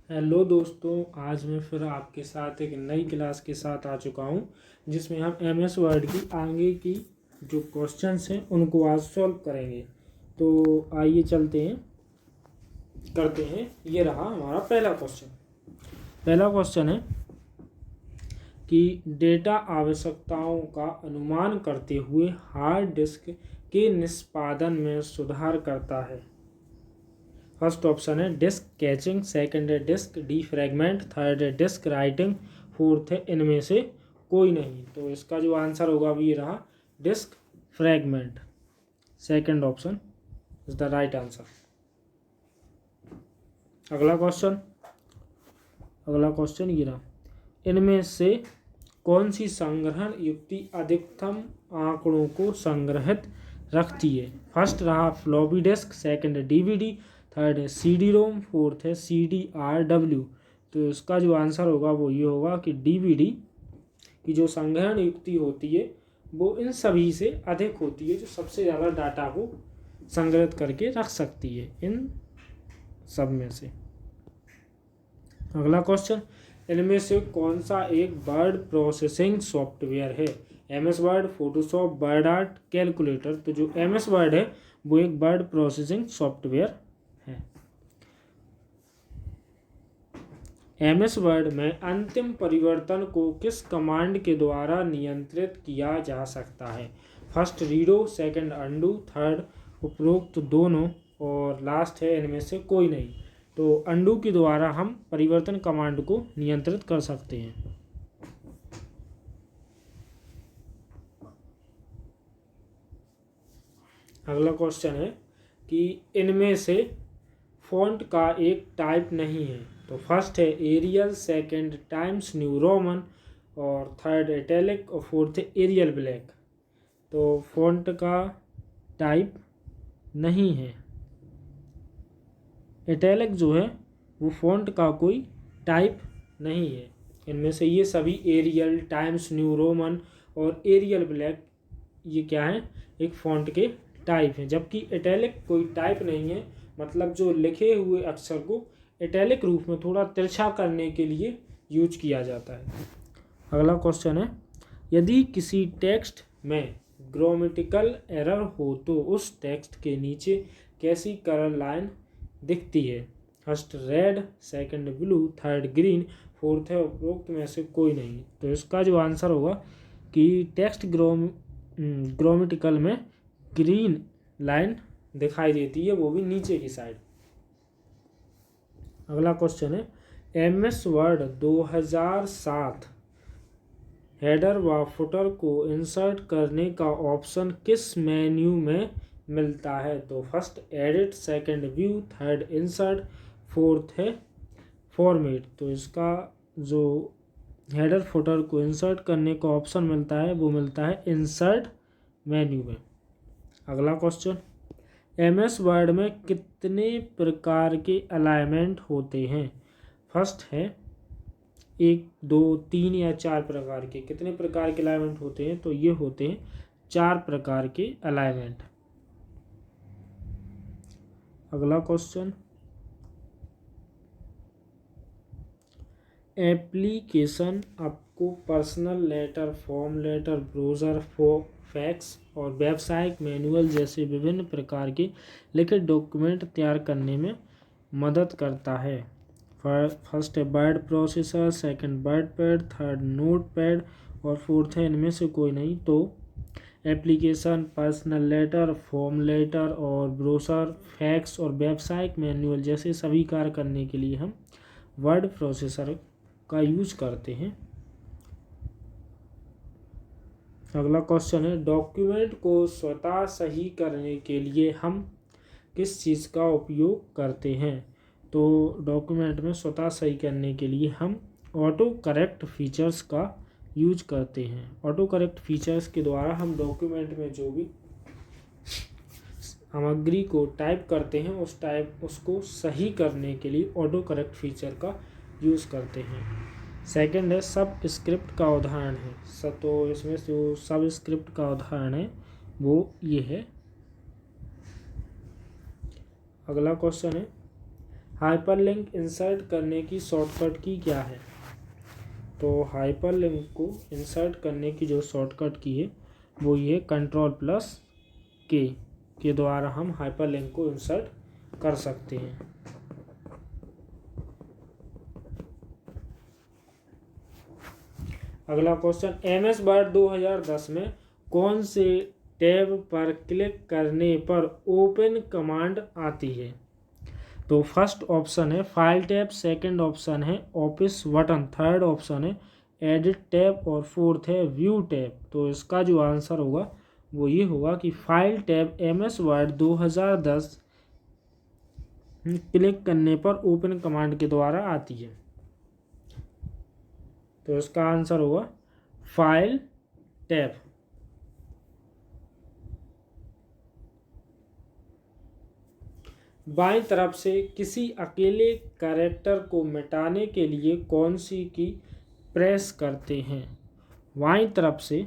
Hello दोस्तों, आज मैं फिर आपके साथ एक नई क्लास के साथ आ चुका हूं जिसमें हम एमएस वर्ड की आगे की जो क्वेश्चंस हैं उनको आज सॉल्व करेंगे। तो आइए चलते हैं, करते हैं। ये रहा हमारा पहला क्वेश्चन। पहला क्वेश्चन है कि डेटा आवश्यकताओं का अनुमान करते हुए हार्ड डिस्क के निष्पादन में सुधार करता है। फर्स्ट ऑप्शन है डिस्क कैचिंग, सेकंड है डिस्क डीफ्रैगमेंट, थर्ड है डिस्क राइटिंग, फोर्थ है इनमें से कोई नहीं। तो इसका जो आंसर होगा वो ये रहा, disk fragment. Second option is the right answer. अगला क्वेश्चन ये रहा, इनमें से कौन सी संग्रहण युक्ति अधिकतम आंकड़ों को संग्रहित रखती है। फर्स्ट रहा फ्लॉपी डिस्क, सेकंड है डीवीडी, थर्ड है सीडी रोम, फोर्थ है CDRW। तो इसका जो आंसर होगा वो ये होगा कि डीवीडी की जो संग्रहण युक्ति होती है वो इन सभी से अधिक होती है, जो सबसे ज़्यादा डाटा को संग्रहित करके रख सकती है इन सब में से। अगला क्वेश्चन, इनमें से कौन सा एक वर्ड प्रोसेसिंग सॉफ्टवेयर है। MS word, Photoshop, word art, calculator. तो जो MS वर्ड है वो एक वर्ड प्रोसेसिंग सॉफ्टवेयर है। MS वर्ड में अंतिम परिवर्तन को किस कमांड के द्वारा नियंत्रित किया जा सकता है। First redo, second undo, third उपरोक्त दोनों और लास्ट है इनमें से कोई नहीं। तो अंडू के द्वारा हम परिवर्तन कमांड को नियंत्रित कर सकते हैं। अगला क्वेश्चन है कि इनमें से फॉन्ट का एक टाइप नहीं है। तो फर्स्ट है Arial, second Times New Roman और थर्ड इटैलिक और फोर्थ है एरियल ब्लैक। तो फॉन्ट का टाइप नहीं है। इटैलिक जो है वो फॉन्ट का कोई टाइप नहीं है। इनमें से ये सभी एरियल, टाइम्स न्यू रोमन और एरियल ब्लैक ये क्या है, एक फॉन्ट के टाइप हैं। जबकि इटैलिक कोई टाइप नहीं है, मतलब जो लिखे हुए अक्षर को इटैलिक रूप में थोड़ा तिरछा करने के लिए यूज किया जाता है। अगला क्वेश्चन है, यदि किसी टेक्स्ट में ग्रामेटिकल एरर हो तो उस टेक्स्ट के नीचे कैसी कलर लाइन दिखती है। First red, second blue, third green, fourth है उपरोक्त में से कोई नहीं। तो इसका जो आंसर होगा कि टेक्स्ट ग्रामेटिकल में ग्रीन लाइन दिखाई देती है, वो भी नीचे की साइड। अगला क्वेश्चन है, MS वर्ड 2007 हेडर व फुटर को इंसर्ट करने का ऑप्शन किस मेन्यू में मिलता है। तो first edit, second view, third insert, fourth है फॉर्मेट। तो इसका जो हेडर फुटर को इंसर्ट करने का ऑप्शन मिलता है वो मिलता है इंसर्ट मेन्यू में। अगला क्वेश्चन, MS वर्ड में कितने प्रकार के अलाइनमेंट होते हैं। फर्स्ट है 1, 2, 3 या 4 प्रकार के। कितने प्रकार के अलाइनमेंट होते हैं, तो ये होते हैं 4 प्रकार के अलाइनमेंट। अगला क्वेश्चन, एप्लीकेशन आपको personal letter, form letter, browser, fax और व्यावसायिक मैनुअल जैसे विभिन्न प्रकार के लिखित डॉक्यूमेंट तैयार करने में मदद करता है। फर्स्ट है word processor, second WordPad, third Notepad और फोर्थ है इनमें से कोई नहीं। तो application, personal letter, form letter और ब्रोशर, फैक्स और व्यावसायिक मैनुअल जैसे सभी कार्य करने के लिए हम वर्ड प्रोसेसर का यूज करते हैं। अगला क्वेश्चन है, डॉक्यूमेंट को स्वतः सही करने के लिए हम किस चीज़ का उपयोग करते हैं। तो डॉक्यूमेंट में स्वतः सही करने के लिए हम ऑटो करेक्ट फीचर्स का यूज करते हैं। ऑटो करेक्ट फीचर्स के द्वारा हम डॉक्यूमेंट में जो भी सामग्री को टाइप करते हैं उसको सही करने के लिए ऑटो करेक्ट फीचर का यूज़ करते हैं। सेकंड है सब स्क्रिप्ट का उदाहरण है। तो इसमें जो सब स्क्रिप्ट का उदाहरण है वो ये है। अगला क्वेश्चन है, हाइपरलिंक इंसर्ट करने की शॉर्टकट की क्या है? तो हाइपरलिंक को इंसर्ट करने की जो शॉर्टकट की है वो ये Ctrl+K के द्वारा हम हाइपरलिंक को इंसर्ट कर सकते हैं। अगला क्वेश्चन, MS वर्ड 2010 में कौन से टैब पर क्लिक करने पर ओपन कमांड आती है? तो फर्स्ट ऑप्शन है फाइल टैब, सेकंड ऑप्शन है ऑफिस बटन, थर्ड ऑप्शन है एडिट टैब और फोर्थ है व्यू टैब। तो इसका जो आंसर होगा वो ये होगा कि file tab MS word 2010 click करने पर ओपन कमांड के द्वारा आती है। तो इसका आंसर होगा फाइल टैब। बाईं तरफ से किसी अकेले कैरेक्टर को मिटाने के लिए कौन सी की प्रेस करते हैं? बाईं तरफ से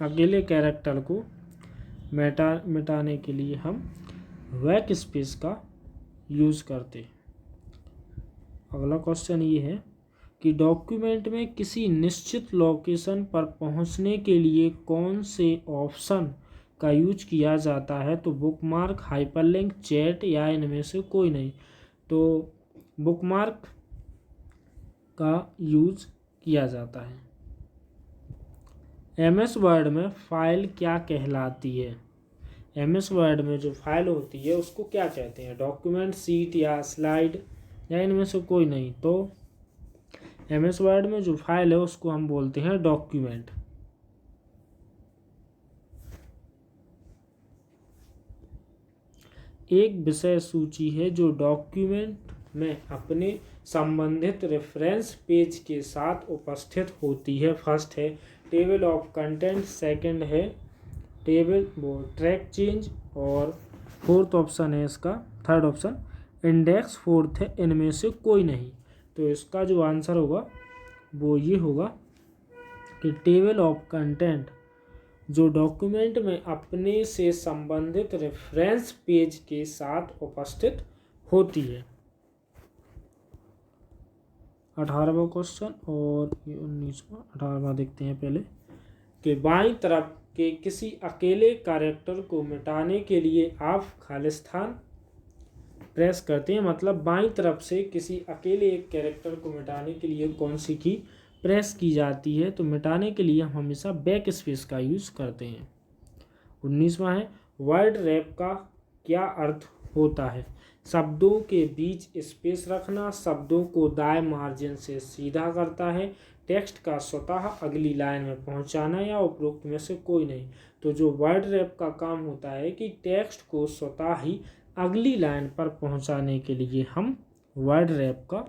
अकेले कैरेक्टर को मिटाने के लिए हम बैक स्पेस का यूज़ करते हैं। अगला क्वेश्चन ये है कि डॉक्यूमेंट में किसी निश्चित लोकेशन पर पहुंचने के लिए कौन से ऑप्शन का यूज किया जाता है? तो बुकमार्क, हाइपरलिंक, चैट या इनमें से कोई नहीं। तो बुकमार्क का यूज किया जाता है। MS वर्ड में फाइल क्या कहलाती है? MS वर्ड में जो फाइल होती है उसको क्या कहते हैं? डॉक्यूमेंट, सीट या स्लाइड या इनमें से कोई नहीं। तो MS वर्ड में जो फाइल है उसको हम बोलते हैं डॉक्यूमेंट। एक विषय सूची है जो डॉक्यूमेंट में अपने संबंधित रेफरेंस पेज के साथ उपस्थित होती है। फर्स्ट है टेबल ऑफ कंटेंट, सेकंड है टेबल ट्रैक चेंज और फोर्थ ऑप्शन है इसका, थर्ड ऑप्शन इंडेक्स फोर्थ है। इनमें से कोई नहीं। तो इसका जो आंसर होगा वो ये होगा कि टेबल ऑफ कंटेंट जो डॉक्यूमेंट में अपने से संबंधित रेफरेंस पेज के साथ उपस्थित होती है। 18वां क्वेश्चन और 19वां। 18वां देखते हैं पहले कि बाईं तरफ के किसी अकेले कैरेक्टर को मिटाने के लिए आप खालिस्तान प्रेस करते हैं, मतलब बाईं तरफ से किसी अकेले एक कैरेक्टर को मिटाने के लिए कौन सी की प्रेस की जाती है? तो मिटाने के लिए हम हमेशा बैक स्पेस का यूज करते हैं। 19वां है वर्ड रैप का क्या अर्थ होता है? शब्दों के बीच स्पेस रखना, शब्दों को दाएं मार्जिन से सीधा करता है, टेक्स्ट का स्वतः अगली लाइन में पहुंचाना या उपरोक्त में से कोई नहीं। तो जो वर्ड रैप का काम होता है कि टेक्स्ट को स्वतः ही अगली लाइन पर पहुंचाने के लिए हम वर्ड रैप का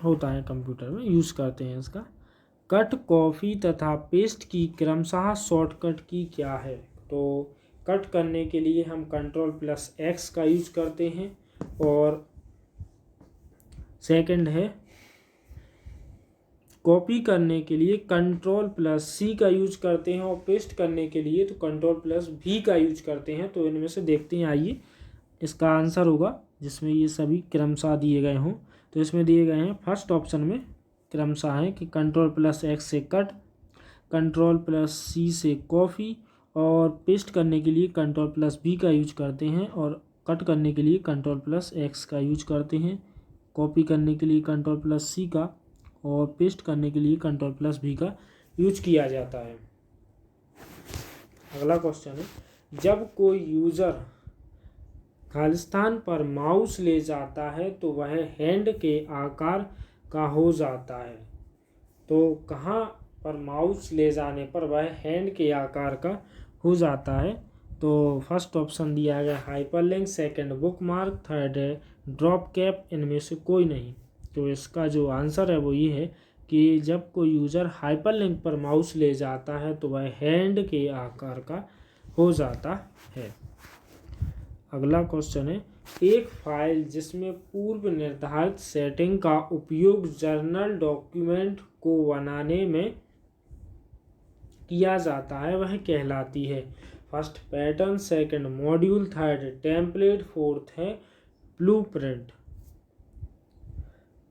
होता है कंप्यूटर में यूज़ करते हैं इसका। कट, कॉपी तथा पेस्ट की क्रमशः शॉर्टकट की क्या है? तो कट करने के लिए हम Ctrl+X का यूज करते हैं और सेकंड है कॉपी करने के लिए Ctrl+C का यूज करते हैं और पेस्ट करने के लिए तो Ctrl+V का यूज करते हैं। तो इनमें से देखते हैं, आइए इसका आंसर होगा जिसमें ये सभी क्रमशः दिए गए हों। तो इसमें दिए गए हैं फर्स्ट ऑप्शन में क्रमशः है कि Ctrl+X से कट, Ctrl+C से कॉपी और पेस्ट करने के लिए Ctrl+V का यूज करते हैं और कट करने के लिए Ctrl+X का यूज करते हैं, कॉपी करने के लिए Ctrl+C का और पेस्ट करने के लिए Ctrl+V का यूज किया जाता है। अगला क्वेश्चन है जब कोई यूज़र खालिस्तान पर माउस ले जाता है तो वह हैंड के आकार का हो जाता है। तो कहाँ पर माउस ले जाने पर वह हैंड के आकार का हो जाता है? तो फर्स्ट ऑप्शन दिया गया हाइपरलिंक, सेकंड बुकमार्क, थर्ड है ड्रॉप कैप, इनमें से कोई नहीं। तो इसका जो आंसर है वो ये है कि जब कोई यूज़र हाइपरलिंक पर माउस ले जाता है तो वह हैंड के आकार का हो जाता है। अगला क्वेश्चन है एक फाइल जिसमें पूर्व निर्धारित सेटिंग का उपयोग जर्नल डॉक्यूमेंट को बनाने में किया जाता है वह कहलाती है? First pattern, second module, third template, fourth है ब्लूप्रिंट।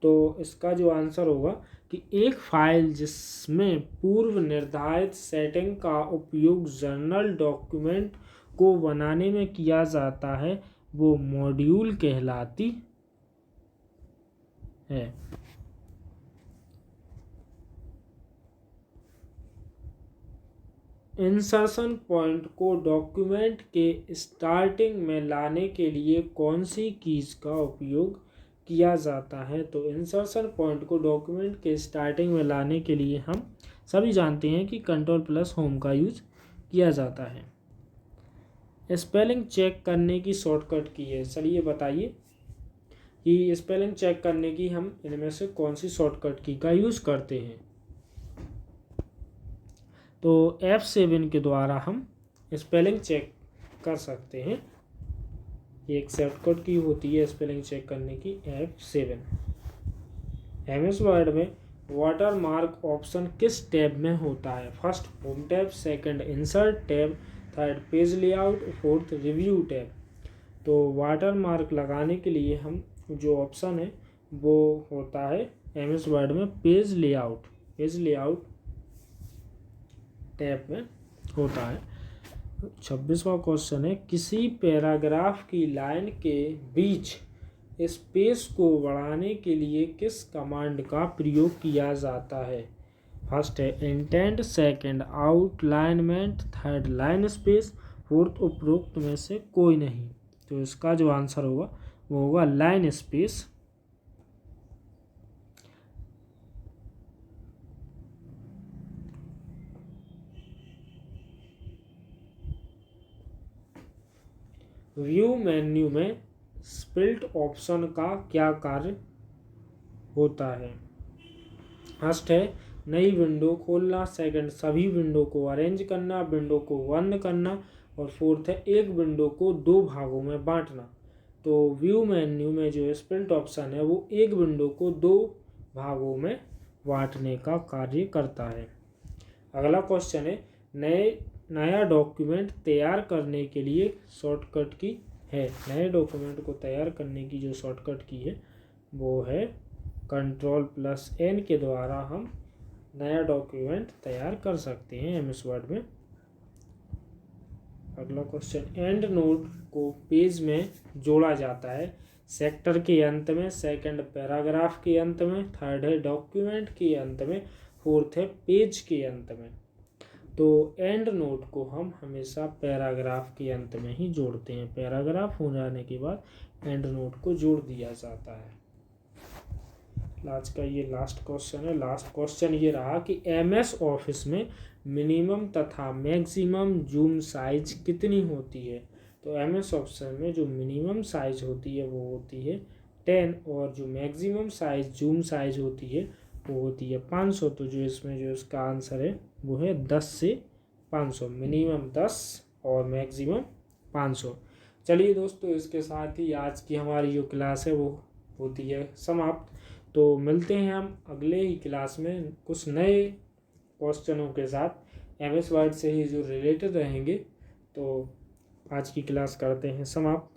तो इसका जो आंसर होगा कि एक फाइल जिसमें पूर्व निर्धारित सेटिंग का उपयोग जर्नल डॉक्यूमेंट को बनाने में किया जाता है वो मॉड्यूल कहलाती है। इंसर्शन पॉइंट को डॉक्यूमेंट के स्टार्टिंग में लाने के लिए कौन सी कीज का उपयोग किया जाता है? तो इंसर्शन पॉइंट को डॉक्यूमेंट के स्टार्टिंग में लाने के लिए हम सभी जानते हैं कि Ctrl+Home का यूज किया जाता है। स्पेलिंग चेक करने की शॉर्टकट की है, चलिए बताइए कि स्पेलिंग चेक करने की हम इनमें से कौन सी शॉर्टकट की का यूज करते हैं? तो F7 के द्वारा हम स्पेलिंग चेक कर सकते हैं। ये एक शॉर्टकट की होती है स्पेलिंग चेक करने की, F7। MS वर्ड में वाटर मार्क ऑप्शन किस टैब में होता है? First home tab, second insert tab, third page layout, fourth review tab. तो वाटर मार्क लगाने के लिए हम जो ऑप्शन है वो होता है MS वर्ड में पेज लेआउट टैब में होता है। 26वां क्वेश्चन है किसी पैराग्राफ की लाइन के बीच स्पेस को बढ़ाने के लिए किस कमांड का प्रयोग किया जाता है? फर्स्ट है indent, second outlinement, third line space, fourth उपरोक्त में से कोई नहीं। तो इसका जो आंसर होगा वो होगा लाइन स्पेस। व्यू मेन्यू में स्प्लिट ऑप्शन का क्या कार्य होता है? फर्स्ट है नई विंडो खोलना, सेकंड सभी विंडो को अरेंज करना, विंडो को बंद करना, और फोर्थ है एक विंडो को दो भागों में बांटना। तो व्यू मेन्यू में जो स्प्लिट ऑप्शन है वो एक विंडो को दो भागों में बांटने का कार्य करता है। अगला क्वेश्चन है नया डॉक्यूमेंट तैयार करने के लिए शॉर्टकट की है। नए डॉक्यूमेंट को तैयार करने की जो शॉर्टकट की है वो है Ctrl+N के द्वारा हम नया डॉक्यूमेंट तैयार कर सकते हैं MS वर्ड में। अगला क्वेश्चन एंड नोट को पेज में जोड़ा जाता है सेक्टर के अंत में, सेकंड पैराग्राफ के अंत में, थर्ड है डॉक्यूमेंट के अंत में, फोर्थ है पेज के अंत में। तो एंड नोट को हम हमेशा पैराग्राफ के अंत में ही जोड़ते हैं। पैराग्राफ हो जाने के बाद एंड नोट को जोड़ दिया जाता है। आज का ये लास्ट क्वेश्चन है। लास्ट क्वेश्चन ये रहा कि MS ऑफिस में मिनिमम तथा मैक्सिमम जूम साइज कितनी होती है? तो MS ऑफिस में जो मिनिमम साइज होती है वो होती है 10 और जो मैक्सिमम साइज जूम साइज होती है वो होती है 500। तो जो इसमें जो इसका आंसर है वो है 10 से 500। मिनिमम 10 और मैक्सिमम 500। चलिए दोस्तों, इसके साथ ही आज की हमारी जो क्लास है वो होती है समाप्त। तो मिलते हैं हम अगले ही क्लास में कुछ नए क्वेश्चनों के साथ MS वर्ड से ही जो रिलेटेड रहेंगे। तो आज की क्लास करते हैं समाप्त।